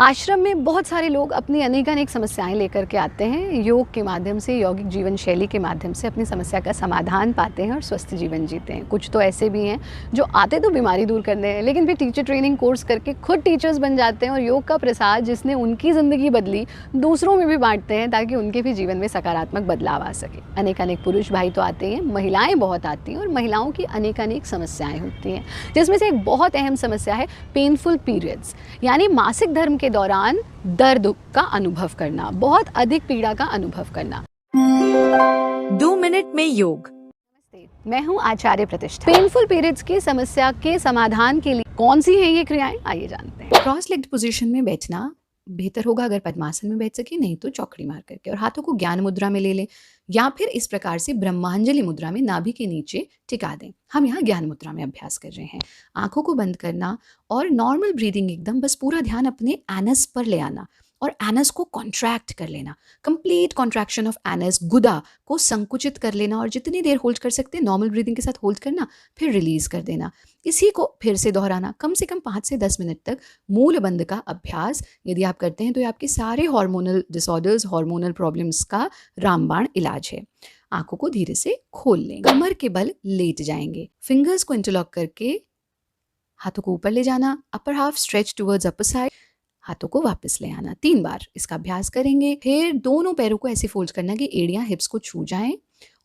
आश्रम में बहुत सारे लोग अपनी अनेक समस्याएं लेकर के आते हैं। योग के माध्यम से, यौगिक जीवन शैली के माध्यम से अपनी समस्या का समाधान पाते हैं और स्वस्थ जीवन जीते हैं। कुछ तो ऐसे भी हैं जो आते तो बीमारी दूर करने हैं, लेकिन फिर टीचर ट्रेनिंग कोर्स करके खुद टीचर्स बन जाते हैं और योग का प्रसाद जिसने उनकी ज़िंदगी बदली दूसरों में भी बांटते हैं ताकि उनके भी जीवन में सकारात्मक बदलाव आ सके। अनेक पुरुष भाई तो आते हैं, महिलाएँ बहुत आती हैं और महिलाओं की अनेक समस्याएँ होती हैं, जिसमें से एक बहुत अहम समस्या है पेनफुल पीरियड्स, यानी मासिक धर्म के दौरान दर्द का अनुभव करना, बहुत अधिक पीड़ा का अनुभव करना। 2 मिनट में योग। नमस्ते, मैं हूं आचार्य प्रतिष्ठा। पेनफुल पीरियड्स की समस्या के समाधान के लिए कौन सी है ये क्रियाएं, आइए जानते हैं। क्रॉस लेग्ड पोजीशन में बैठना बेहतर होगा अगर पद्मासन में बैठ सके, नहीं तो चौकड़ी मार करके, और हाथों को ज्ञान मुद्रा में ले लें या फिर इस प्रकार से ब्रह्मांजलि मुद्रा में नाभि के नीचे टिका दें। हम यहाँ ज्ञान मुद्रा में अभ्यास कर रहे हैं। आंखों को बंद करना और नॉर्मल ब्रीदिंग, एकदम बस पूरा ध्यान अपने एनस पर ले आना और एनस को कॉन्ट्रैक्ट कर लेना, कंप्लीट कॉन्ट्रैक्शन ऑफ एनस, गुदा को संकुचित कर लेना और जितनी देर होल्ड कर सकते हैं नॉर्मल ब्रीदिंग के साथ होल्ड करना, फिर रिलीज कर देना। इसी को फिर से दोहराना कम से कम 5 से 10 मिनट तक। मूल बंद का अभ्यास यदि आप करते हैं तो ये आपके सारे हार्मोनल डिसऑर्डर्स, हार्मोनल प्रॉब्लम्स का रामबाण इलाज है। आंखों को धीरे से खोल लें, कमर के बल लेट जाएंगे, फिंगर्स को इंटरलॉक करके हाथों को ऊपर ले जाना, upper half stretch towards upper side, हाथों को वापस ले आना। 3 बार इसका अभ्यास करेंगे। फिर दोनों पैरों को ऐसे फोल्ड करना कि एड़ियां हिप्स को छू जाएं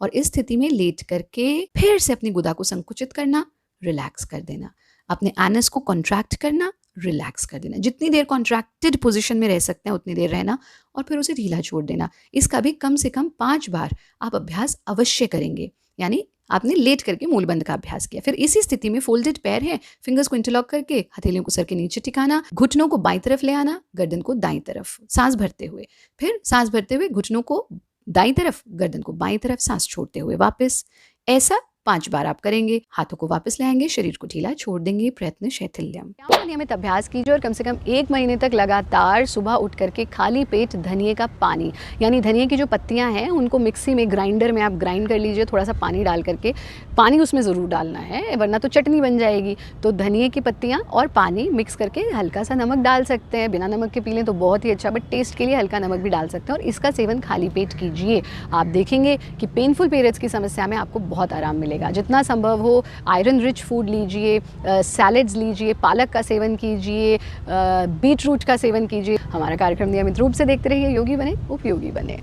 और इस स्थिति में लेट करके फिर से अपनी गुदा को संकुचित करना, रिलैक्स कर देना, अपने एनस को कॉन्ट्रैक्ट करना, रिलैक्स कर देना। जितनी देर कॉन्ट्रैक्टेड पोजीशन में रह सकते हैं उतनी देर रहना और फिर उसे ढीला छोड़ देना। इसका भी कम से कम 5 बार आप अभ्यास अवश्य करेंगे। यानी आपने लेट करके मूल बंद का अभ्यास किया। फिर इसी स्थिति में फोल्डेड पैर है, फिंगर्स को इंटरलॉक करके हथेलियों को सर के नीचे टिकाना, घुटनों को बाईं तरफ ले आना, गर्दन को दाईं तरफ, सांस भरते हुए। फिर सांस भरते हुए घुटनों को दाईं तरफ, गर्दन को बाईं तरफ, सांस छोड़ते हुए वापस। ऐसा 5 बार आप करेंगे। हाथों को वापस ले आएंगे, शरीर को ढीला छोड़ देंगे। प्रयत्न शैथिल्यम। नियमित अभ्यास कीजिए और कम से कम 1 महीने तक लगातार सुबह उठ करके खाली पेट धनिए का पानी, यानी धनिए की जो पत्तियां हैं उनको मिक्सी में, ग्राइंडर में आप ग्राइंड कर लीजिए, थोड़ा सा पानी डाल करके। पानी उसमें ज़रूर डालना है वरना तो चटनी बन जाएगी। तो धनिए की पत्तियाँ और पानी मिक्स करके हल्का सा नमक डाल सकते हैं, बिना नमक के पी लें तो बहुत ही अच्छा, बट टेस्ट के लिए हल्का नमक भी डाल सकते हैं और इसका सेवन खाली पेट कीजिए। आप देखेंगे कि पेनफुल पीरियड्स की समस्या में आपको बहुत आराम मिलेगा। जितना संभव हो आयरन रिच फूड लीजिए, सैलेड्स लीजिए, पालक का सेवन कीजिए, बीट रूट का सेवन कीजिए। हमारा कार्यक्रम नियमित रूप से देखते रहिए। योगी बने, उपयोगी बने।